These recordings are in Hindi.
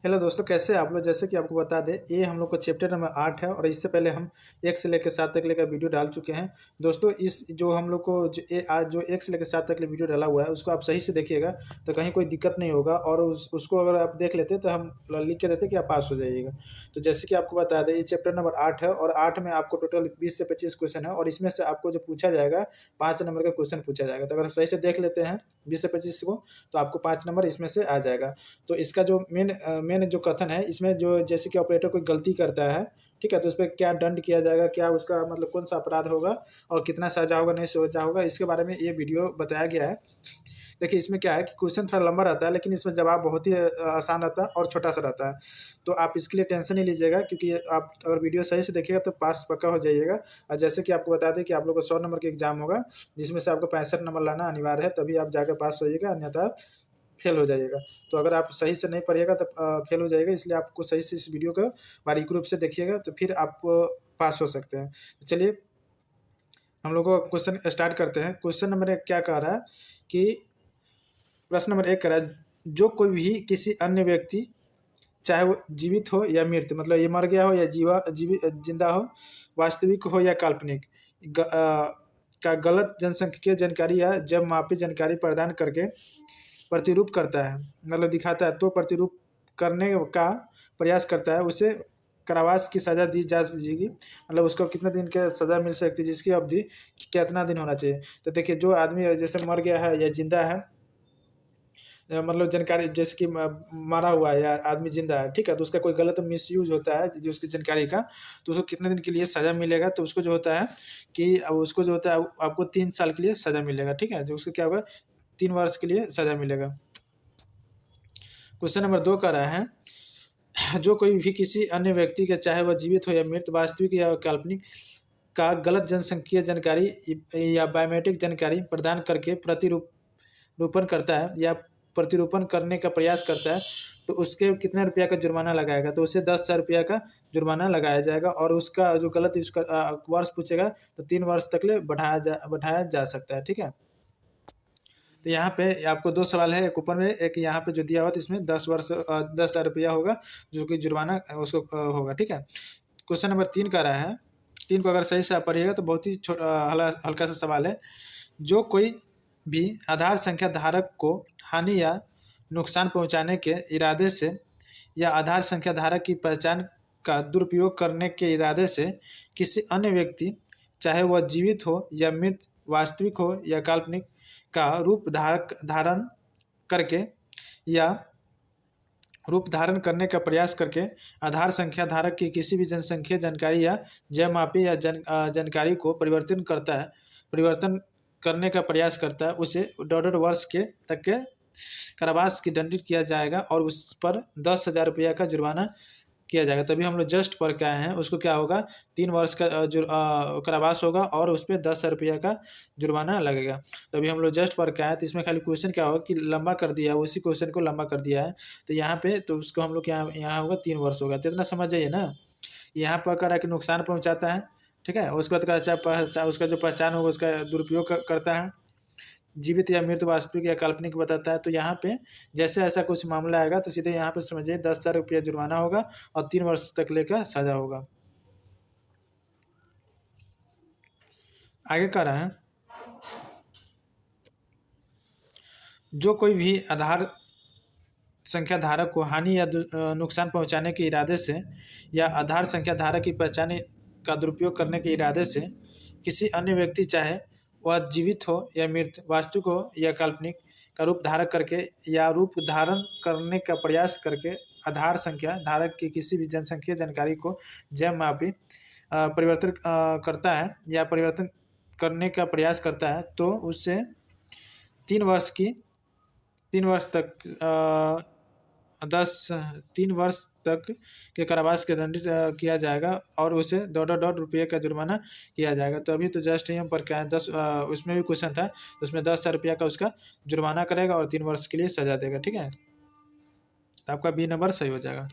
हेलो दोस्तों, कैसे हैं आप लोग। जैसे कि आपको बता दें, ये हम लोग का चैप्टर नंबर 8 है और इससे पहले हम 1 से लेकर 7 तक लेकर वीडियो डाल चुके हैं। दोस्तों, इस जो हम लोग को आज जो 1 से लेकर 7 तक वीडियो डाला हुआ है उसको आप सही से देखिएगा तो कहीं कोई दिक्कत नहीं होगा। और उसको अगर आप देख लेते तो हम लिख के देते कि आप पास हो जाइएगा। तो जैसे कि आपको बता दें, ये चैप्टर नंबर 8 है और 8 में आपको टोटल 20 से 25 क्वेश्चन है और इसमें से आपको जो पूछा जाएगा 5 नंबर का क्वेश्चन पूछा जाएगा। तो अगर सही से देख लेते हैं 20 से 25 को तो आपको 5 नंबर इसमें से आ जाएगा। तो इसका जो मेन जो कथन है, इसमें जो जैसे कि ऑपरेटर कोई गलती करता है, ठीक है, तो उस पर क्या दंड किया जाएगा, क्या उसका मतलब कौन सा अपराध होगा और कितना सजा होगा नहीं सजा होगा, इसके बारे में ये वीडियो बताया गया है। देखिए, इसमें क्या है कि क्वेश्चन थोड़ा लंबा रहता है लेकिन इसमें जवाब बहुत ही आसान रहता है और छोटा सा रहता है। तो आप इसके लिए टेंशन नहीं लीजिएगा, क्योंकि आप अगर वीडियो सही से देखिएगा तो पास पक्का हो जाइएगा। और जैसे कि आपको बता दें कि आप लोग को 100 नंबर का एग्जाम होगा, जिसमें से आपको 65 नंबर लाना अनिवार्य है, तभी आप जाकर पास होइएगा, अन्यथा आप फेल हो जाइएगा। तो अगर आप सही से नहीं पढ़िएगा तो फेल हो जाएगा, इसलिए आपको सही से इस वीडियो को बारीक रूप से देखिएगा तो फिर आप पास हो सकते हैं। तो चलिए हम लोग को क्वेश्चन स्टार्ट करते हैं। क्वेश्चन नंबर 1 क्या कह रहा है कि प्रश्न नंबर 1 कह रहा है, जो कोई भी किसी अन्य व्यक्ति, चाहे वो जीवित हो या मृत, मतलब ये मर गया हो या जिंदा हो, वास्तविक हो या काल्पनिक, का गलत जनसांख्यिकीय जानकारी या जब मापी जानकारी प्रदान करके प्रतिरूप करता है, मतलब दिखाता है, तो प्रतिरूप करने का प्रयास करता है, उसे कारावास की सज़ा दी जा सकेगी। मतलब उसको कितने दिन की सज़ा मिल सकती है, जिसकी अवधि कितना दिन होना चाहिए। तो देखिए, जो आदमी जैसे मर गया है या जिंदा है, मतलब जानकारी जैसे कि मारा हुआ है या आदमी जिंदा है, ठीक है, तो उसका कोई गलत मिसयूज होता है जो उसकी जानकारी का, तो उसको कितने दिन के लिए सज़ा मिलेगा। तो उसको जो होता है कि अब उसको जो होता है आपको 3 साल के लिए सज़ा मिलेगा, ठीक है, जो उसको क्या होगा 3 वर्ष के लिए सज़ा मिलेगा। क्वेश्चन नंबर 2 कह रहा है, जो कोई भी किसी अन्य व्यक्ति के, चाहे वह जीवित हो या मृत, वास्तविक या काल्पनिक, का गलत जनसांख्यिकीय जानकारी या बायोमेट्रिक जानकारी प्रदान करके प्रतिरूपण करता है या प्रतिरूपण करने का प्रयास करता है, तो उसके कितने रुपया का जुर्माना लगाएगा। तो उसे 10,000 रुपया का जुर्माना लगाया जाएगा और उसका जो गलत उसका वर्ष पूछेगा तो 3 वर्ष तक ले बढ़ाया जा सकता है, ठीक है। तो यहाँ पे आपको 2 सवाल है, एक ऊपर में एक यहाँ पे जो दिया हुआ, तो इसमें 10,000 रुपया होगा जो कि जुर्माना उसको होगा, ठीक है। क्वेश्चन नंबर 3 कह रहा है, 3 को अगर सही से आप पढ़िएगा तो बहुत ही हल्का सा सवाल है। जो कोई भी आधार संख्या धारक को हानि या नुकसान पहुँचाने के इरादे से या आधार संख्या धारक की पहचान का दुरुपयोग करने के इरादे से किसी अन्य व्यक्ति, चाहे वह जीवित हो या मृत, वास्तविक हो या काल्पनिक, का धारण करके या रूप धारण करने का प्रयास करके आधार संख्या धारक की किसी भी जनसंख्या जानकारी या जयमापी या जानकारी को परिवर्तन करने का प्रयास करता है, उसे 1.5 वर्ष के तक के कारावास की दंडित किया जाएगा और उस पर 10,000 रुपया का जुर्माना किया जाएगा। तभी हम लोग जस्ट पढ़ के आए हैं, उसको क्या होगा 3 वर्ष का कारावास होगा और उस पर 10,000 रुपया का जुर्माना लगेगा। तभी हम लोग जस्ट पढ़ के आए। तो इसमें खाली क्वेश्चन क्या होगा कि लंबा कर दिया है, उसी क्वेश्चन को लंबा कर दिया है। तो यहाँ पे तो उसको हम लोग यहाँ होगा 3 वर्ष होगा। तो इतना समझ जाइए ना। यहाँ पर कह रहा है कि नुकसान पहुँचाता है, ठीक है, उसके बाद उसका जो पहचान होगा उसका दुरुपयोग करता है, जीवित या मृत, वास्तविक या काल्पनिक बताता है। तो यहाँ पे जैसे ऐसा कुछ मामला आएगा तो सीधे यहाँ पे समझिए 10,000 रुपया जुर्माना होगा और 3 वर्ष तक लेकर सजा होगा। आगे कह रहा है, जो कोई भी आधार संख्या धारक को हानि या नुकसान पहुंचाने के इरादे से या आधार संख्या धारक की पहचान का दुरुपयोग करने के इरादे से किसी अन्य व्यक्ति, चाहे वह जीवित हो या मृत, वास्तविक हो या काल्पनिक, का रूप धारक करके या रूप धारण करने का प्रयास करके आधार संख्या धारक की किसी भी जनसंख्या जानकारी को जयमापी परिवर्तन करता है या परिवर्तन करने का प्रयास करता है, तो उससे 3 वर्ष तक 3 वर्ष तक के कारावास के दंडित किया जाएगा और उसे 1.5 रुपये का जुर्माना किया जाएगा। तो अभी तो जस्ट ही हम पर क्या है 10 उसमें भी क्वेश्चन था, तो उसमें 10,000 रुपया का उसका जुर्माना करेगा और 3 वर्ष के लिए सजा देगा, ठीक है। तो आपका बी नंबर सही हो जाएगा।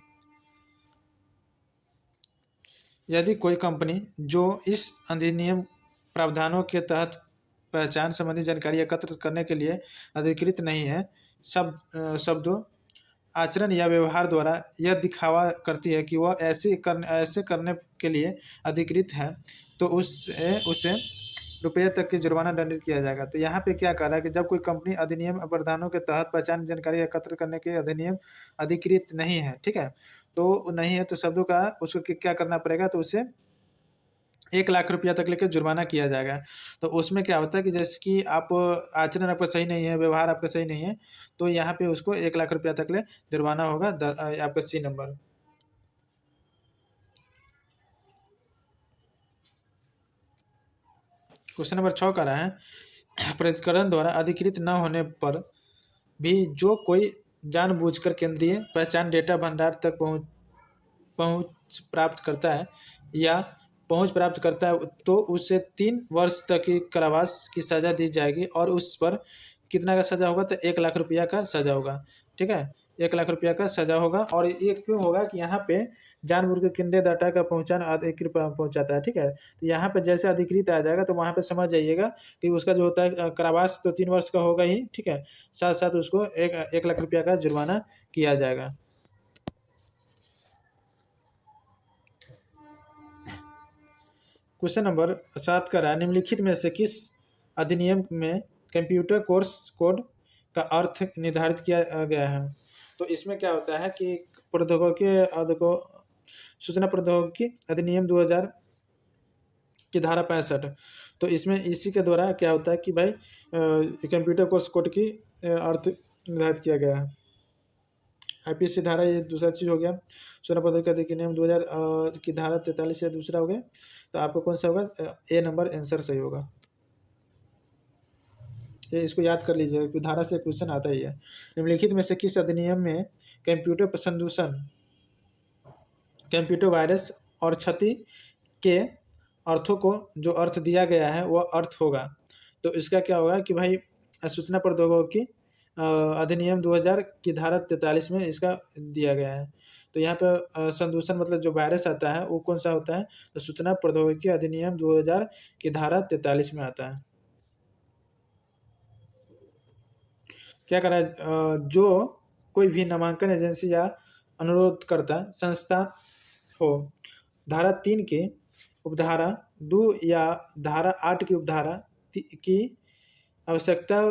यदि कोई कंपनी जो इस अधिनियम प्रावधानों के तहत पहचान संबंधी जानकारी एकत्र करने के लिए अधिकृत नहीं है, शब्दों आचरण या व्यवहार द्वारा यह दिखावा करती है कि वह ऐसे करने के लिए अधिकृत है, तो उसे रुपये तक की जुर्माना दंडित किया जाएगा। तो यहाँ पे क्या कह रहा है कि जब कोई कंपनी अधिनियम प्रावधानों के तहत पहचान जानकारी एकत्र करने के अधिनियम अधिकृत नहीं है, ठीक है, तो नहीं है, तो शब्दों का उसको क्या करना पड़ेगा, तो उसे 1 लाख रुपया तक लेकर जुर्माना किया जाएगा। तो उसमें क्या होता है कि जैसे कि आप आचरण आपका सही नहीं है, व्यवहार आपका सही नहीं है, तो यहाँ पे उसको 1 लाख रुपया तक ले जुर्माना होगा। आपका सी नंबर। क्वेश्चन नंबर 6 का रहा है प्राधिकरण द्वारा अधिकृत न होने पर भी जो कोई जानबूझकर केंद्रीय पहचान डेटा भंडार तक पहुंच प्राप्त करता है या पहुंच प्राप्त करता है, तो उसे 3 वर्ष तक की कारावास की सजा दी जाएगी। और उस पर कितना का सजा होगा, तो 1 लाख रुपया का सजा होगा, ठीक है, 1 लाख रुपया का सजा होगा। और ये क्यों होगा कि यहाँ पे जानबूझ के केंद्रीय डाटा का पहुँचाना अधिकृत पहुँचाता है, ठीक है। तो यहाँ पे जैसे अधिकृत आ जाएगा तो वहाँ पे समझ जाइएगा कि उसका जो होता है कारावास तो 3 वर्ष का होगा ही, ठीक है, साथ साथ उसको 1 लाख रुपया का जुर्माना किया जाएगा। क्वेश्चन नंबर 7 का रहा, निम्नलिखित में से किस अधिनियम में कंप्यूटर कोर्स कोड का अर्थ निर्धारित किया गया है। तो इसमें क्या होता है कि सूचना प्रौद्योगिकी अधिनियम 2000 की धारा 65, तो इसमें इसी के द्वारा क्या होता है कि भाई कंप्यूटर कोर्स कोड की अर्थ निर्धारित किया गया है। आईपीसी धारा, ये दूसरा चीज़ हो गया। सूचना प्रौद्योगिकी अधिनियम 2000 की धारा 43 से दूसरा हो गया। तो आपको कौन सा होगा, ए नंबर आंसर सही होगा। ये इसको याद कर लीजिएगा कि धारा से क्वेश्चन आता ही है। निम्नलिखित में से किस अधिनियम में कंप्यूटर संदूषण, कंप्यूटर वायरस और क्षति के अर्थों को जो अर्थ दिया गया है वह अर्थ होगा। तो इसका क्या होगा कि भाई सूचना प्रौद्योगिकी अधिनियम 2000 की धारा 43 में इसका दिया गया है। तो यहाँ पे संदूषण मतलब जो वायरस आता है वो कौन सा होता है, तो सूचना प्रौद्योगिकी अधिनियम 2000 की धारा 43 में आता है। क्या करा जो कोई भी नामांकन एजेंसी या अनुरोधकर्ता संस्था हो धारा 3 की उपधारा 2 या धारा 8 की उपधारा की आवश्यकता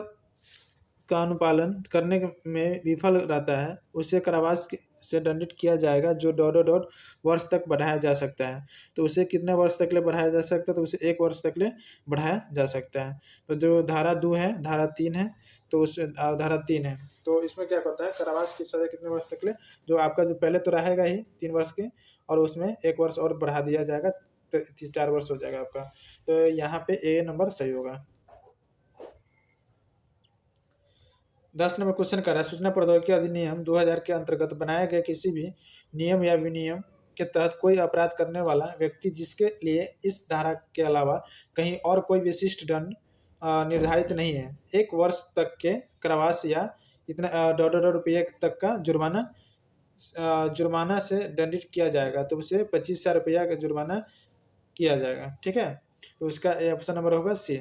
का अनुपालन करने में विफल रहता है, उसे कारावास से दंडित किया जाएगा, जो डॉट वर्ष तक बढ़ाया जा सकता है। तो उसे कितने वर्ष तक ले बढ़ाया जा सकता है, तो उसे 1 वर्ष तक ले बढ़ाया जा सकता है। तो जो धारा 2 है, धारा 3 है, तो उस धारा 3 है, तो इसमें क्या होता है, कारावास की सजा कितने वर्ष तक ले, जो आपका जो पहले तो रहेगा ही 3 वर्ष के, और उसमें 1 वर्ष और बढ़ा दिया जाएगा, तो 4 वर्ष हो जाएगा आपका। तो यहाँ पे ए नंबर सही होगा। 10 नंबर क्वेश्चन कर रहा है, सूचना प्रौद्योगिकी अधिनियम 2000 के अंतर्गत बनाए गए किसी भी नियम या विनियम के तहत कोई अपराध करने वाला व्यक्ति जिसके लिए इस धारा के अलावा कहीं और कोई विशिष्ट दंड निर्धारित नहीं है, 1 वर्ष तक के कारावास या इतना $100 तक का जुर्माना से दंडित किया जाएगा। तो उसे 25,000 रुपया का जुर्माना किया जाएगा, ठीक है। तो इसका ऑप्शन नंबर होगा सी।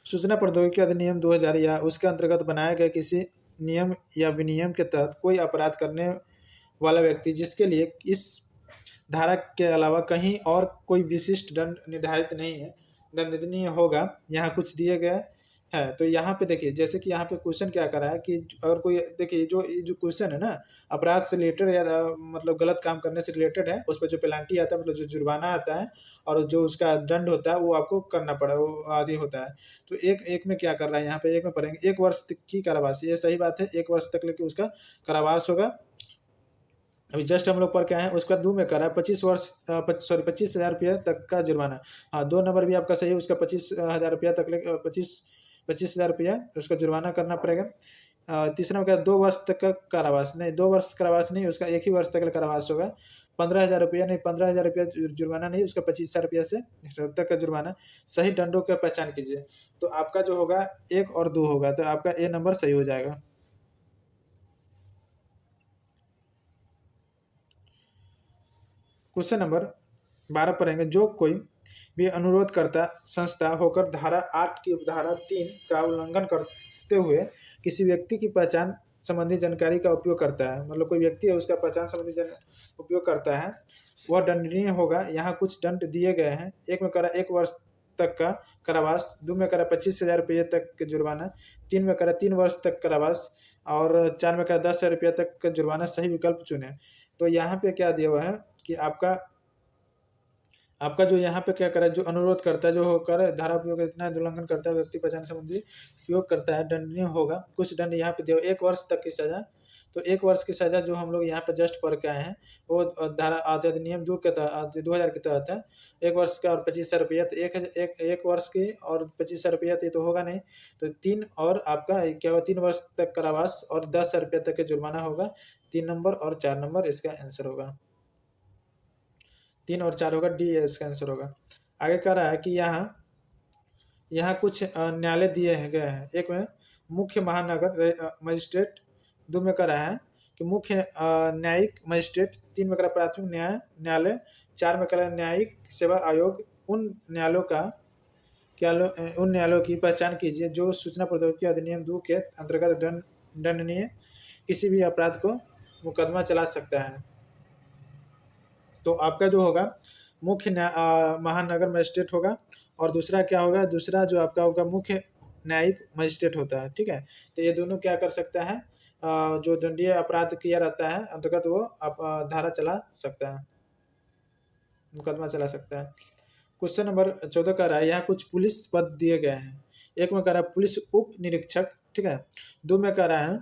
सूचना प्रौद्योगिकी अधिनियम 2000 या उसके अंतर्गत बनाए गए किसी नियम या विनियम के तहत कोई अपराध करने वाला व्यक्ति जिसके लिए इस धारा के अलावा कहीं और कोई विशिष्ट दंड निर्धारित नहीं है, दंडनीय होगा। यहाँ कुछ दिए गए है। तो यहाँ पे देखिए, जैसे कि यहाँ पे क्वेश्चन क्या करा है कि अगर कोई देखिए जो क्वेश्चन है ना, अपराध से रिलेटेड या मतलब गलत काम करने से रिलेटेड है, उस पर जो पेनाल्टी आता है, मतलब जो जुर्माना आता है और जो उसका दंड होता है वो आपको करना पड़ा, वो आदि होता है। तो एक में क्या कर रहा है, यहाँ पे एक में पढ़ेंगे 1 वर्ष तक की कारावास, ये सही बात है, 1 वर्ष तक लेके उसका कारावास होगा। अभी जस्ट हम लोग पढ़ के आए हैं, उसका 2 में करा है 25,000 रुपया तक का जुर्माना। हाँ, 2 नंबर भी आपका सही है, उसका 25,000 रुपया तक ले 25,000 रुपया उसका जुर्माना करना पड़ेगा। तीसरा में क्या, 2 वर्ष तक का कारावास, नहीं 2 वर्ष कारावास नहीं, उसका 1 ही वर्ष तक का कारावास होगा। 15,000 रुपया नहीं, 15,000 रुपया जुर्माना नहीं, उसका 25,000 रुपया से तक का जुर्माना। सही दंडों का पहचान कीजिए। तो आपका जो होगा 1 और 2 होगा, तो आपका ए नंबर सही हो जाएगा। क्वेश्चन नंबर 12 पढ़ेंगे, जो कोई भी अनुरोध करता संस्था होकर धारा 8 की उपधारा 3 का उल्लंघन करते हुए किसी व्यक्ति की पहचान संबंधी जानकारी का उपयोग करता है, मतलब कोई व्यक्ति है उसका पहचान संबंधी उपयोग करता है, वह दंडनीय होगा। यहाँ कुछ दंड दिए गए हैं। एक में करा 1 वर्ष तक का कारावास, 2 में करा 25,000 रुपये तक के जुर्माना, 3 में करा 3 वर्ष तक कारावास और 4 में करा 10,000 रुपये तक का जुर्माना। सही विकल्प चुने। तो यहाँ पे क्या दिया हुआ है कि आपका जो यहाँ पे क्या करे, जो अनुरोध करता है, जो होकर धारा उपयोग इतना उल्लंघन करता है, व्यक्ति पहचान संबंधी उपयोग करता है, दंडनीय होगा। कुछ दंड यहाँ पे दिया 1 वर्ष तक की सजा। तो 1 वर्ष की सजा जो हम लोग यहाँ पे जस्ट पढ़ के आए हैं वो धारा अधिनियम जो के तहत 2000 के तहत है। 1 वर्ष का और 25,000 रुपया। तो एक वर्ष की और 25,000 रुपया ये तो होगा नहीं, तो 3 और आपका क्या होगा, 3 वर्ष तक कारावास और 10,000 रुपया तक के जुर्माना होगा। 3 नंबर और 4 नंबर इसका आंसर होगा। 3 और 4 होगा, डी इसका आंसर होगा। आगे कह रहा है कि यहाँ कुछ न्यायालय दिए गए हैं। एक में मुख्य महानगर मजिस्ट्रेट, 2 में कह रहा है कि मुख्य न्यायिक मजिस्ट्रेट, 3 में कह रहा है प्राथमिक न्यायालय, 4 में कह रहा है न्यायिक सेवा आयोग। उन न्यायालयों की पहचान कीजिए जो सूचना प्रौद्योगिकी अधिनियम 2 के अंतर्गत दंडनीय किसी भी अपराध को मुकदमा चला सकता है। तो आपका जो होगा मुख्य महानगर मजिस्ट्रेट होगा, और दूसरा क्या होगा, दूसरा जो आपका होगा मुख्य न्यायिक मजिस्ट्रेट होता है। ठीक है, तो ये दोनों क्या कर सकता है, जो दंडनीय अपराध किया रहता है अंतर्गत वो धारा चला सकता है, मुकदमा चला सकता है। क्वेश्चन नंबर 14 का रहा है, यहाँ कुछ पुलिस पद दिए गए हैं। एक में कह रहा है पुलिस उप निरीक्षक, ठीक है। 2 में कह रहा है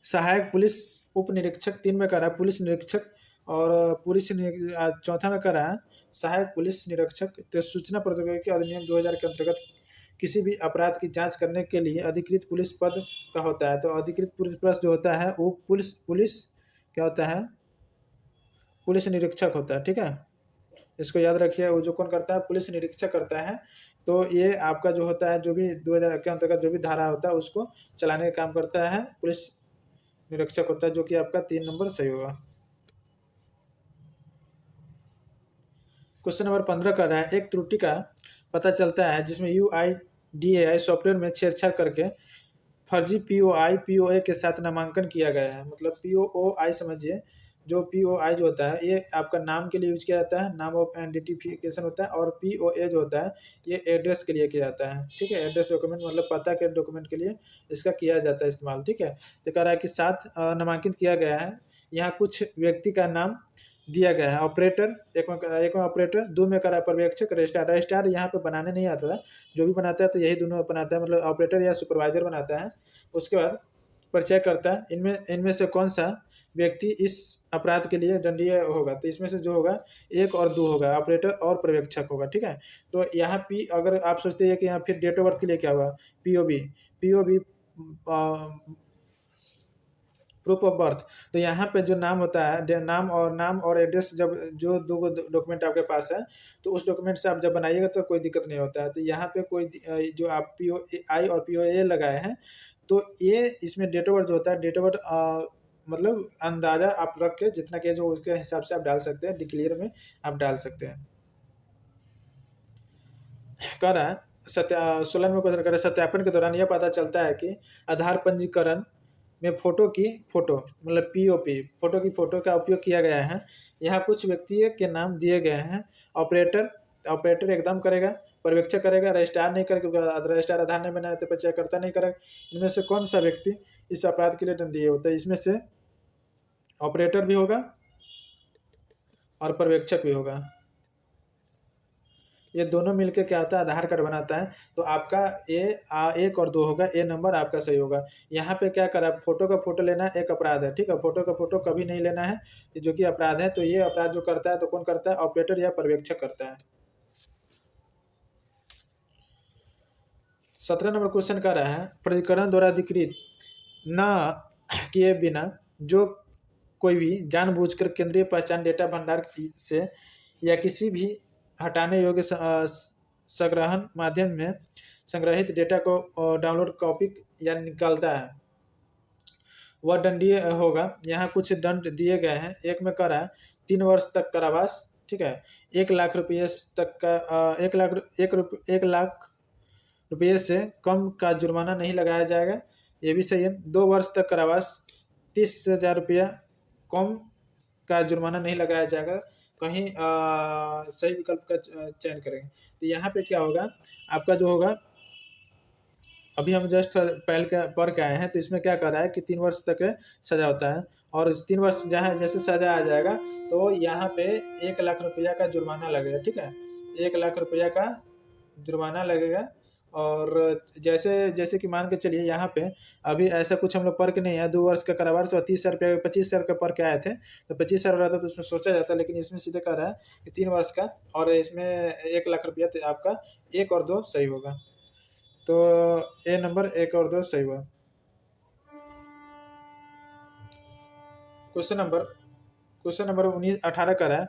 सहायक पुलिस उप निरीक्षक, 3 में कह रहा है पुलिस निरीक्षक, और चौथा में कह रहा है सहायक पुलिस निरीक्षक। तो सूचना प्रौद्योगिकी अधिनियम 2000 के अंतर्गत किसी भी अपराध की जांच करने के लिए अधिकृत पुलिस पद का होता है। तो अधिकृत पुलिस पद जो होता है वो पुलिस क्या होता है, पुलिस निरीक्षक होता है। ठीक है, इसको याद रखिए। वो जो कौन करता है, पुलिस निरीक्षक करता है। तो ये आपका जो होता है, जो भी 2000 के अंतर्गत जो भी धारा होता है उसको चलाने का काम करता है, पुलिस निरीक्षक होता है, जो कि आपका 3 नंबर सही होगा। क्वेश्चन नंबर 15 कर रहा है, एक त्रुटि का पता चलता है जिसमें UIDAI सॉफ्टवेयर में छेड़छाड़ करके फर्जी POI POA के साथ नामांकन किया गया है। मतलब POI समझिए, जो POI जो होता है ये आपका नाम के लिए यूज किया जाता है, नाम ऑफ आइडेंटिफिकेशन होता है, और POA जो होता है ये एड्रेस के लिए किया जाता है। ठीक है, एड्रेस डॉक्यूमेंट मतलब पता के डॉक्यूमेंट के लिए इसका किया जाता है इस्तेमाल। ठीक है, तो कह रहा है कि 7 नामांकित किया गया है। यहाँ कुछ व्यक्ति का नाम दिया गया है। ऑपरेटर, एक में ऑपरेटर, 2 में करा पर्यवेक्षक, रजिस्ट्रार यहाँ पे बनाने नहीं आता था, जो भी बनाता है तो यही दोनों बनाता है, मतलब ऑपरेटर या सुपरवाइजर बनाता है। उसके बाद परिचय करता है, इनमें से कौन सा व्यक्ति इस अपराध के लिए दंडनीय होगा। तो इसमें से जो होगा 1 और 2 होगा, ऑपरेटर और पर्यवेक्षक होगा। ठीक है, तो यहाँ अगर आप सोचते हैं कि यहाँ फिर डेट ऑफ बर्थ के लिए क्या होगा, POB प्रूफ ऑफ बर्थ। तो यहाँ पे जो नाम होता है, नाम और एड्रेस, जब जो 2 डॉक्यूमेंट आपके पास है तो उस डॉक्यूमेंट से आप जब बनाइएगा तो कोई दिक्कत नहीं होता है। तो यहाँ पे कोई जो आप POI और POA लगाए हैं तो ये इसमें डेट ऑफ बर्थ जो होता है, डेट ऑफ बर्थ मतलब अंदाजा आप रख के जितना कि जो उसके हिसाब से आप डाल सकते हैं, डिक्लेयर में आप डाल सकते हैं। कह रहा है 16 में क्वेश्चन कर रहा है, सत्यापन के दौरान यह पता चलता है कि आधार पंजीकरण में फोटो मतलब POP फोटो की फोटो का उपयोग किया गया है। यहाँ कुछ व्यक्ति के नाम दिए गए हैं। ऑपरेटर एकदम करेगा, पर्यवेक्षक करेगा, रजिस्ट्रार नहीं करेगा क्योंकि रजिस्ट्रार आधार नहीं बनाया तो परिचयकर्ता नहीं करेगा। इनमें से कौन सा व्यक्ति इस अपराध के लिए दंडनीय होता है, इसमें से ऑपरेटर भी होगा और पर्यवेक्षक भी होगा। ये दोनों मिलकर क्या होता है, आधार कार्ड बनाता है। तो आपका 1 और 2 होगा, ए नंबर आपका सही होगा। यहाँ पे क्या करा, फोटो का फोटो लेना एक अपराध है। ठीक है, फोटो का फोटो कभी नहीं लेना है, जो कि अपराध है। तो ये अपराध जो करता है तो कौन करता है, ऑपरेटर या पर्यवेक्षक करता है। 17 नंबर क्वेश्चन कर रहा है, प्राधिकरण द्वारा अधिकृत न किए बिना जो कोई भी जानबूझकर केंद्रीय पहचान डेटा भंडार से या किसी भी हटाने योग्य संग्रहण माध्यम में संग्रहित डेटा को डाउनलोड, कॉपी या निकालता है, वह दंडनीय होगा। यहाँ कुछ दंड दिए गए हैं। एक में करा 3 वर्ष तक कारावास, ठीक है। 1 लाख रुपये तक का 1 लाख रुपये से कम का जुर्माना नहीं लगाया जाएगा, ये भी सही है। 2 वर्ष तक कारावास, 30,000 रुपया कम का जुर्माना नहीं लगाया जाएगा। कहीं सही विकल्प का चयन करेंगे तो यहाँ पे क्या होगा आपका जो होगा, अभी हम जस्ट पढ़ के आए हैं तो इसमें क्या कर रहा है कि 3 वर्ष तक सजा होता है, और इस 3 वर्ष जहाँ जैसे सजा आ जाएगा तो यहाँ पे 1 लाख रुपया का जुर्माना लगेगा, ठीक है। 1 लाख रुपया का जुर्माना लगेगा। और जैसे जैसे कि मान के चलिए यहाँ पे अभी ऐसा कुछ हम लोग पढ़ के नहीं है, 2 वर्ष का कारावास और 30,000 रुपया 25,000 का पढ़ के आए थे, तो 25,000 रहता तो उसमें सोचा जाता, लेकिन इसमें सीधे कह रहा है कि 3 वर्ष का, और इसमें 1 लाख रुपया तो आपका 1 और 2 सही होगा। तो ए नंबर 1 और 2 सही हुआ। क्वेश्चन नंबर 18 का रहा है,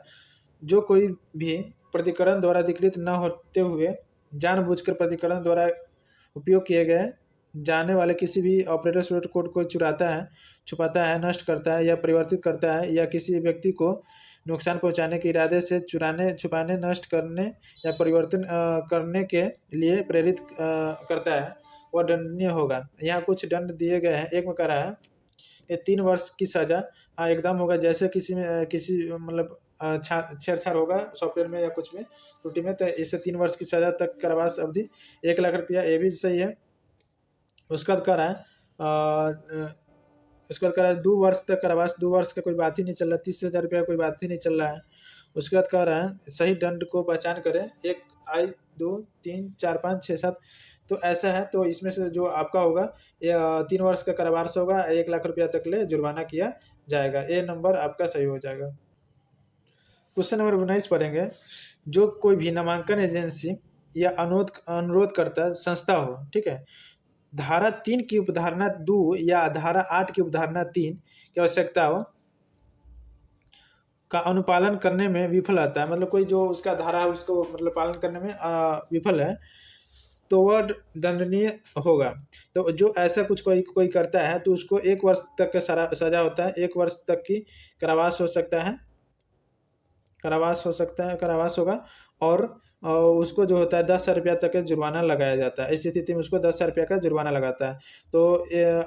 जो कोई भी प्राधिकरण द्वारा अधिकृत न होते हुए जानबूझकर प्राधिकरण द्वारा उपयोग किए गए जाने वाले किसी भी ऑपरेटर स्यूट कोड को चुराता है, छुपाता है, नष्ट करता है या परिवर्तित करता है, या किसी व्यक्ति को नुकसान पहुंचाने के इरादे से चुराने, छुपाने, नष्ट करने या परिवर्तन करने के लिए प्रेरित करता है, वह दंडनीय होगा। यहाँ कुछ दंड दिए गए हैं। एक में कह रहा है ये 3 वर्ष की सजा, हाँ एकदम होगा। जैसे किसी में किसी मतलब छेड़छाड़ होगा सॉफ्टवेयर में या कुछ में त्रुटि में, तो इससे 3 वर्ष की सजा तक कारावास अवधि, 1 लाख रुपया, ये भी सही है। उसके बाद कह रहा है उसके बाद कह रहा है 2 वर्ष तक कारावास, 2 वर्ष का कोई बात ही नहीं चल रहा, 30,000 रुपया कोई बात ही नहीं चल रहा है। उसके बाद कह रहा है सही दंड को पहचान करें, 1 आई 2 3 4 5 6 7, तो ऐसा है। तो इसमें से जो आपका होगा ये 3 वर्ष का कारावास होगा, 1 लाख रुपया तक ले जुर्माना किया जाएगा। ए नंबर आपका सही हो जाएगा। क्वेश्चन नंबर 19 पढ़ेंगे, जो कोई भी नामांकन एजेंसी या अनुरोधकर्ता संस्था हो, ठीक है, धारा 3 की उपधारणा 2 या धारा 8 की उपधारणा 3 की आवश्यकता हो का अनुपालन करने में विफल आता है, मतलब कोई जो उसका धारा है उसको मतलब पालन करने में विफल है, तो वह दंडनीय होगा। तो जो ऐसा कुछ कोई करता है तो उसको 1 वर्ष तक का सजा होता है, 1 वर्ष तक की कारावास हो सकता है, कारावास होगा। और उसको जो होता है 10,000 रुपया तक का जुर्माना लगाया जाता है। इस स्थिति में उसको 10,000 रुपया का जुर्माना लगाता है। तो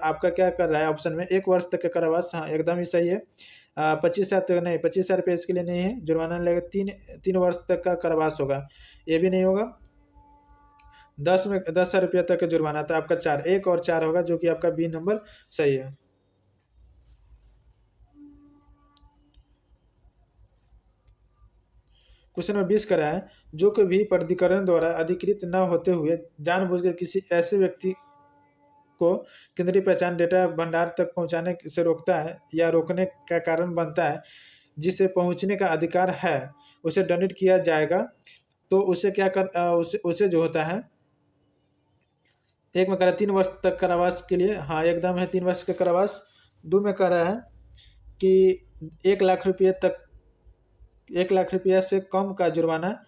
आपका क्या कर रहा है ऑप्शन में 1 वर्ष तक का कारावास, हाँ एकदम ही सही है। 25,000 तक नहीं, 25,000 रुपये इसके लिए नहीं है, जुर्माना लगेगा। 3 वर्ष तक का कारावास होगा, ये भी नहीं होगा। 10,000 रुपया तक का जुर्माना था आपका 4, 1 और 4 होगा, जो कि आपका बी नंबर सही है। क्वेश्चन नंबर 20 करा है, जो कोई भी प्राधिकरण द्वारा अधिकृत न होते हुए जानबूझकर किसी ऐसे व्यक्ति को केंद्रीय पहचान डेटा भंडार तक पहुंचाने से रोकता है या रोकने का कारण बनता है जिसे पहुंचने का अधिकार है, उसे दंडित किया जाएगा। तो उसे क्या कर उसे जो होता है, एक में कह रहा है 3 वर्ष तक कारावास के लिए, हाँ एकदम है 3 वर्ष का कारावास। 2 में कह रहा है कि 1 लाख रुपये तक, 1 लाख रुपया से कम का जुर्माना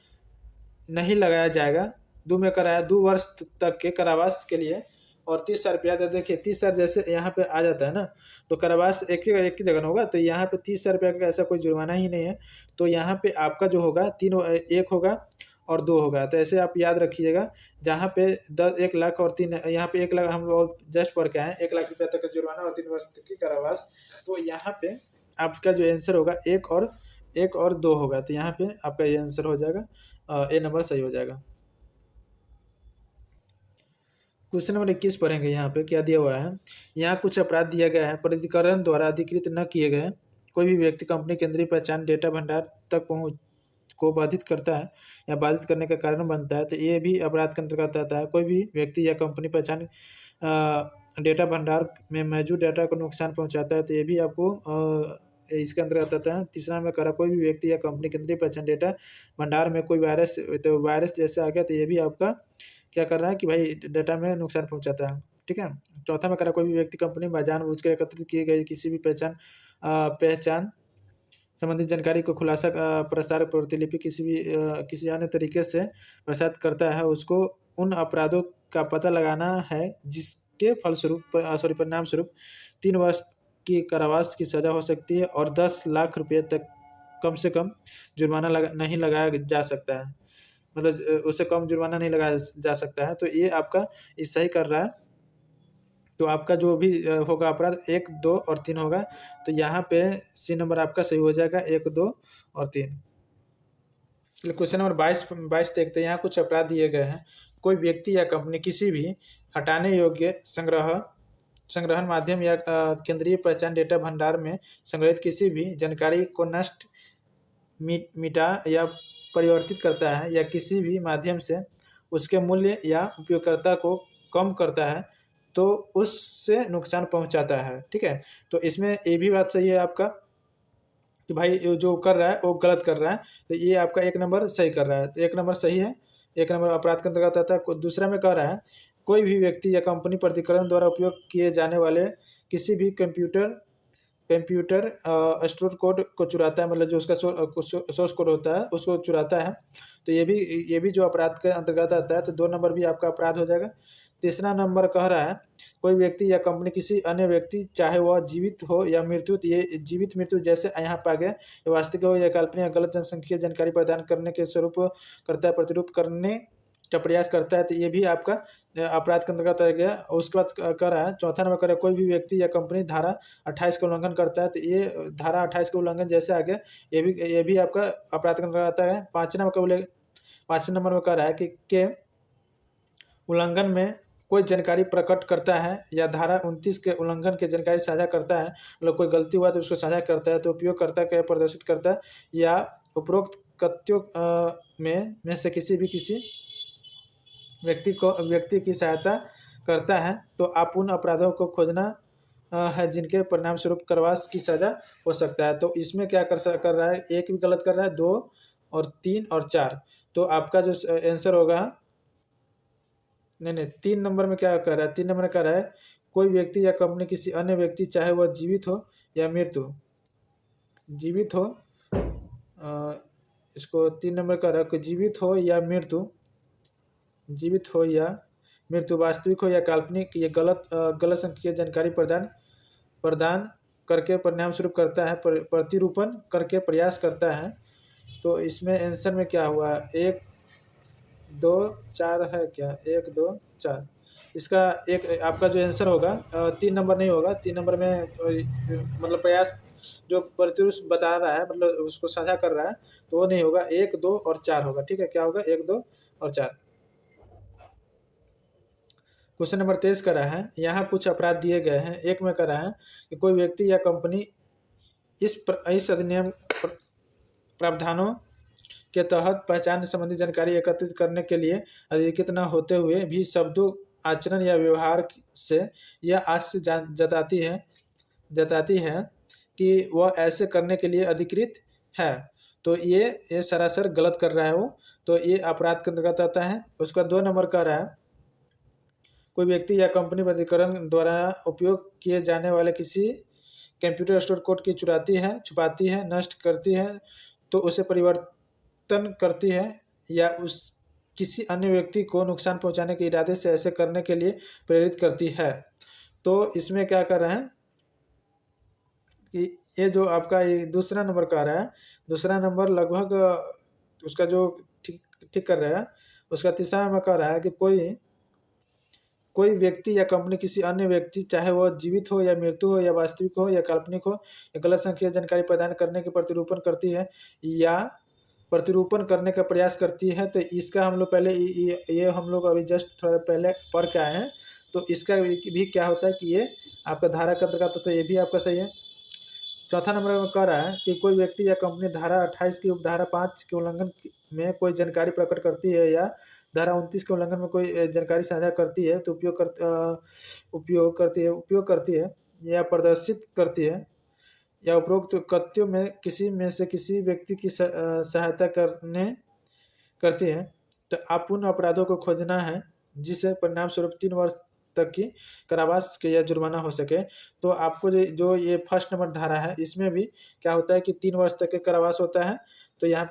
नहीं लगाया जाएगा। 2 में कह रहा है 2 वर्ष तक के कारावास के लिए, और 30,000 रुपया। तो देखिए 30,000 जैसे यहाँ पे आ जाता है ना, तो कारावास एक ही जगह होगा, तो यहाँ पे 30,000 रुपया का ऐसा कोई जुर्माना ही नहीं है। तो यहाँ पे आपका जो होगा 1 होगा और 2 होगा। तो ऐसे आप याद रखिएगा, जहाँ पे 1 लाख और 3, यहाँ पे 1 लाख हम लोग जस्ट पढ़ के आए, 1 लाख रुपया तक का जुर्माना और 3 वर्ष तक की कारावास। तो यहाँ पे आपका जो आंसर होगा 1 और 2 होगा। तो यहाँ पे आपका ये आंसर हो जाएगा, ए नंबर सही हो जाएगा। क्वेश्चन नंबर 21 पढ़ेंगे। यहाँ पे क्या दिया हुआ है, यहाँ कुछ अपराध दिया गया है। प्राधिकरण द्वारा अधिकृत न किए गए कोई भी व्यक्ति कंपनी केंद्रीय पहचान डेटा भंडार तक पहुँच को बाधित करता है या बाधित करने का कारण बनता है, तो ये भी अपराध के अंतर्गत आता है। कोई भी व्यक्ति या कंपनी पहचान डेटा भंडार में मौजूद डेटा को नुकसान पहुंचाता है, तो ये भी आपको इसके अंतर्गत आता है। तीसरा में करा, कोई भी व्यक्ति या कंपनी केंद्रीय पहचान डेटा भंडार में कोई वायरस, तो वायरस जैसे आ गया, तो ये भी आपका क्या कर रहा है कि भाई डेटा में नुकसान पहुंचाता है, ठीक है। चौथा में करा, कोई भी व्यक्ति कंपनी में जानबूझकर एकत्रित किए गए किसी भी पहचान संबंधित जानकारी को खुलासा, प्रसार, प्रतिलिपि किसी अन्य तरीके से प्रसारित करता है, उसको उन अपराधों का पता लगाना है जिसके परिणाम स्वरूप 3 वर्ष की कारावास की सजा हो सकती है और 10 लाख रुपये तक कम से कम जुर्माना नहीं लगाया जा सकता है, मतलब उससे कम जुर्माना नहीं लगाया जा सकता है। तो ये आपका इस सही कर रहा है। तो आपका जो भी होगा अपराध 1, 2 और 3 होगा। तो यहाँ पे सी नंबर आपका सही हो जाएगा, 1, 2 और 3। चलिए क्वेश्चन नंबर 22 देखते हैं। यहाँ कुछ अपराध दिए गए हैं। कोई व्यक्ति या कंपनी किसी भी हटाने योग्य संग्रहण माध्यम या केंद्रीय पहचान डेटा भंडार में संग्रहित किसी भी जानकारी को नष्ट, मिटा या परिवर्तित करता है, या किसी भी माध्यम से उसके मूल्य या उपयोगकर्ता को कम करता है, तो उससे नुकसान पहुंचाता है। ठीक है, तो इसमें ये भी बात सही है आपका कि भाई जो कर रहा है वो गलत कर रहा है। तो ये आपका 1 नंबर सही कर रहा है, तो 1 नंबर सही है। 1 नंबर अपराध के अंतर्गत आता है। दूसरा में कह रहा है कोई भी व्यक्ति या कंपनी प्राधिकरण द्वारा उपयोग किए जाने वाले किसी भी कंप्यूटर स्टोर कोड को चुराता है, मतलब जो उसका सोर्स कोड होता है उसको चुराता है। तो ये भी जो अपराध के अंतर्गत आता है। तो 2 नंबर भी आपका अपराध हो जाएगा। तीसरा नंबर कह रहा है कोई व्यक्ति या कंपनी किसी अन्य व्यक्ति, चाहे वह जीवित हो या मृत्यु, ये जीवित मृत्यु जैसे यहाँ पा गया, वास्तविक हो या काल्पनिक या गलत जनसंख्या जानकारी प्रदान करने के स्वरूप करता है, प्रतिरूप करने का प्रयास करता है। तो ये भी आपका अपराध के अंतर्गत आ गया। उसके बाद कर रहा है चौथा नंबर, कर कोई भी व्यक्ति या कंपनी धारा 28 का उल्लंघन करता है। तो ये धारा 28 का उल्लंघन जैसे आ गया, ये भी आपका अपराध के अंतर्गत आता है। 5 नंबर में कह रहा है कि के उल्लंघन में कोई जानकारी प्रकट करता है या धारा 29 के उल्लंघन की जानकारी साझा करता है, मतलब कोई गलती हुआ तो उसको साझा करता है, तो उपयोगकर्ता के प्रदर्शित करता है या उपरोक्त कथ्यों में से किसी व्यक्ति की सहायता करता है, तो आप उन अपराधों को खोजना है जिनके परिणाम स्वरूप कारावास की सजा हो सकता है। तो इसमें क्या कर रहा है, 1 भी गलत कर रहा है, 2 और 3 और 4। तो आपका जो आंसर होगा, नहीं 3 नंबर में क्या कर रहा है, 3 नंबर में कह रहा है कोई व्यक्ति या कंपनी किसी अन्य व्यक्ति, चाहे वह जीवित हो या इसको 3 नंबर कह रहा है कि जीवित हो या मृत्यु, वास्तविक हो या काल्पनिक, ये गलत संख्या जानकारी प्रदान करके परिणाम स्वरूप करता है, प्रतिरूपण करके प्रयास करता है। तो इसमें आंसर में क्या हुआ, 1, 2, 4 है क्या, 1, 2, 4। इसका एक आपका जो आंसर होगा 3 नंबर नहीं होगा। 3 नंबर में मतलब प्रयास जो प्रतिरूप बता रहा है, मतलब उसको साझा कर रहा है, तो वो नहीं होगा। 1, 2 और 4 होगा। ठीक है, क्या होगा, 1, 2 और 4। क्वेश्चन नंबर 23 कर रहा है, यहाँ कुछ अपराध दिए गए हैं। 1 में कर रहा है कि कोई व्यक्ति या कंपनी इस अधिनियम प्रावधानों के तहत पहचान संबंधी जानकारी एकत्रित करने के लिए अधिकृत न होते हुए भी शब्दों, आचरण या व्यवहार से यह आशा जताती है कि वह ऐसे करने के लिए अधिकृत है। तो ये सरासर गलत कर रहा है वो, तो ये अपराध के अंतर्गत आता है। उसका 2 नंबर का रहा है कोई व्यक्ति या कंपनी प्राधिकरण द्वारा उपयोग किए जाने वाले किसी कंप्यूटर स्टोर कोड की चुराती है, छुपाती है, नष्ट करती है, तो उसे परिवर्तन करती है या उस किसी अन्य व्यक्ति को नुकसान पहुंचाने के इरादे से ऐसे करने के लिए प्रेरित करती है। तो इसमें क्या कर रहे हैं कि ये जो आपका ये दूसरा नंबर का आ रहा है, दूसरा नंबर लगभग उसका जो ठीक कर रहा है। उसका तीसरा नंबर कह रहा है कि कोई व्यक्ति या कंपनी किसी अन्य व्यक्ति, चाहे वह जीवित हो या मृत्यु हो या वास्तविक हो या काल्पनिक हो, या गलत संख्या जानकारी प्रदान करने के प्रतिरूपण करती है या प्रतिरूपण करने का प्रयास करती है। तो इसका हम लोग पहले ये हम लोग अभी जस्ट थोड़ा पहले पढ़ के आए हैं। तो इसका भी क्या होता है कि ये आपका धारा का अंतर्गत, तो ये भी आपका सही है। चौथा नंबर में कह रहा है कि कोई व्यक्ति या कंपनी धारा 28 की उपधारा 5 के उल्लंघन में कोई जानकारी प्रकट करती है या धारा 29 के उल्लंघन में कोई जानकारी साझा करती है, तो उपयोग करती है या प्रदर्शित करती है या उपरोक्त कृत्यों में से किसी व्यक्ति की सहायता करती है, तो आप उन अपराधों को खोजना है जिसे परिणाम स्वरूप 3 वर्ष तक की कारावास के या जुर्माना हो सके। तो आपको जो ये फर्स्ट नंबर धारा है, इसमें भी क्या होता है कि 3 वर्ष तक के कारावास होता है। तो यहाँ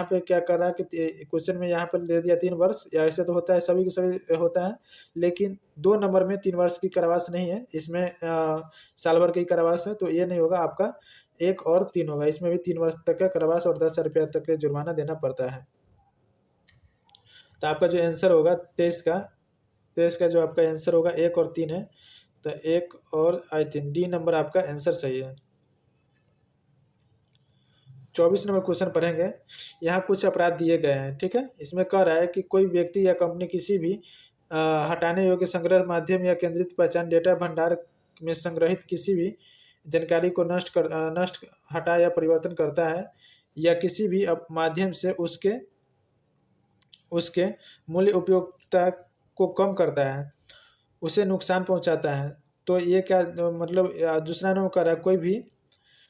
पे क्या कर रहा है कि क्वेश्चन में यहाँ पर दे दिया 3 वर्ष, या ऐसे तो होता है सभी के सभी होता है, लेकिन 2 नंबर में 3 वर्ष की कारावास नहीं है, इसमें साल भर की कारावास है। तो ये नहीं होगा आपका, 1 और 3 होगा, इसमें भी 3 वर्ष तक का कारावास और 10,000 रुपया तक का जुर्माना देना पड़ता है। तो आपका जो आंसर होगा 23 का जो आपका आंसर होगा 1 और 3 है। तो 1 और आई थिंक डी नंबर आपका आंसर सही है। 24 नंबर क्वेश्चन पढ़ेंगे। यहाँ कुछ अपराध दिए गए हैं, ठीक है। इसमें कह रहा है कि कोई व्यक्ति या कंपनी किसी भी हटाने योग्य संग्रह माध्यम या केंद्रित पहचान डेटा भंडार में संग्रहित किसी भी जानकारी को नष्ट हटा या परिवर्तन करता है, या किसी भी माध्यम से उसके मूल्य उपयोगिता को कम करता है, उसे नुकसान पहुंचाता है। तो ये क्या मतलब, दूसरा नंबर कर रहा है, कोई भी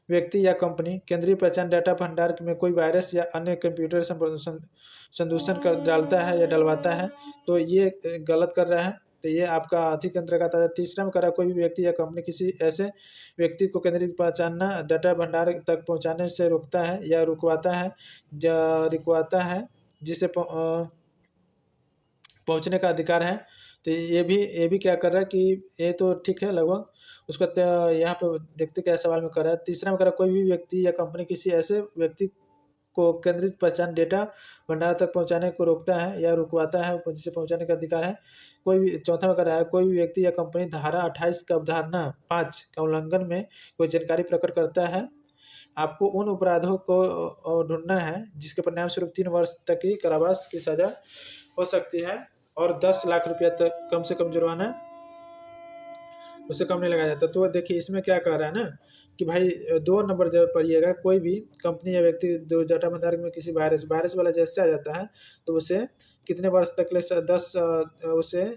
व्यक्ति या कंपनी केंद्रीय पहचान डाटा भंडार में कोई वायरस या अन्य कंप्यूटर संदूषण कर डालता है या डलवाता है, तो ये गलत कर रहा है। तो ये आपका अधिक अंतर्गत आता है। तीसरा में करा, कोई भी व्यक्ति या कंपनी किसी ऐसे व्यक्ति को केंद्रीय पहचानना डाटा भंडार तक पहुंचाने से रोकता है या रुकवाता है जिसे पहुंचने का अधिकार है। तो ये भी क्या कर रहा है कि ये तो ठीक है लगभग। उसका यहाँ पे देखते क्या सवाल में कर रहा है। तीसरा में कर रहा है, कोई भी व्यक्ति या कंपनी किसी ऐसे व्यक्ति को केंद्रित पहचान डेटा भंडार तक पहुंचाने को रोकता है या रुकवाता है जिसे पहुंचाने का अधिकार है। कोई भी चौथा में कर रहा है, कोई भी व्यक्ति या कंपनी धारा 28 का अवधारणा 5 का उल्लंघन में कोई जानकारी प्रकट करता है। आपको उन अपराधों को ढूंढना है जिसके परिणाम स्वरूप 3 वर्ष तक की कारावास की सजा हो सकती है और 10 लाख रुपया तक कम से कम जुर्माना उससे कम नहीं लगाया जाता। तो देखिए इसमें क्या कह रहा है ना कि भाई 2 नंबर जब पढ़िएगा, कोई भी कंपनी या व्यक्ति जो डाटा भंडार में किसी वायरस वाला जैसे आ जाता है, तो उसे कितने वर्ष तक उसे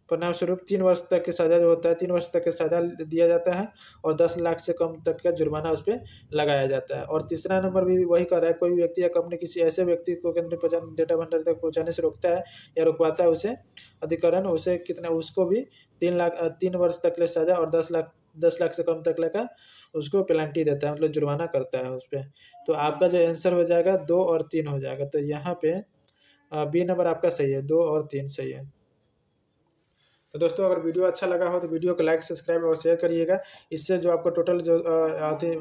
परिणाम स्वरूप 3 वर्ष तक की सजा जो होता है, 3 वर्ष तक की सजा दिया जाता है और 10 लाख से कम तक का जुर्माना उस पर लगाया जाता है। और तीसरा नंबर भी वही कर रहा है, कोई व्यक्ति या कंपनी किसी ऐसे व्यक्ति को केंद्रीय पहचान डेटा भंडार तक पहुंचाने से रोकता है या रुकवाता है उसे अधिकरण, उसे कितना, उसको भी 3 वर्ष तक की सजा और 10 लाख से कम तक का उसको पेनल्टी देता है, मतलब जुर्माना करता है उस पर। तो आपका जो आंसर हो जाएगा 2 और 3 हो जाएगा। तो यहाँ पे बी नंबर आपका सही है, 2 और 3 सही है। तो दोस्तों अगर वीडियो अच्छा लगा हो तो वीडियो को लाइक सब्सक्राइब और शेयर करिएगा। इससे जो आपको टोटल जो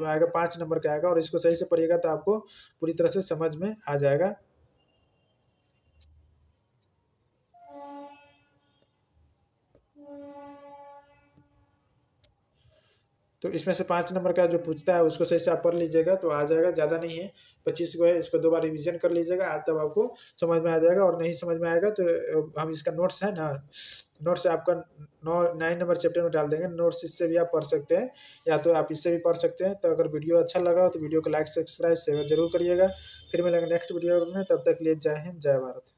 आएगा 5 नंबर का आएगा, और इसको सही से पढ़िएगा तो आपको पूरी तरह से समझ में आ जाएगा। तो इसमें से 5 नंबर का जो पूछता है उसको सही से आप पढ़ लीजिएगा तो आ जाएगा, ज़्यादा नहीं है, 25 को है। इसको 2 बार रिवीजन कर लीजिएगा, तब आपको समझ में आ जाएगा। और नहीं समझ में आएगा तो हम इसका नोट्स है ना, नोट्स आपका 9 नंबर चैप्टर में डाल देंगे, नोट्स इससे भी आप पढ़ सकते हैं, या तो आप इससे भी पढ़ सकते हैं। तो अगर वीडियो अच्छा लगा हो तो वीडियो को लाइक सब्सक्राइब शेयर जरूर करिएगा। फिर मिलेंगे नेक्स्ट वीडियो में, तब तक के लिए जय हिंद जय भारत।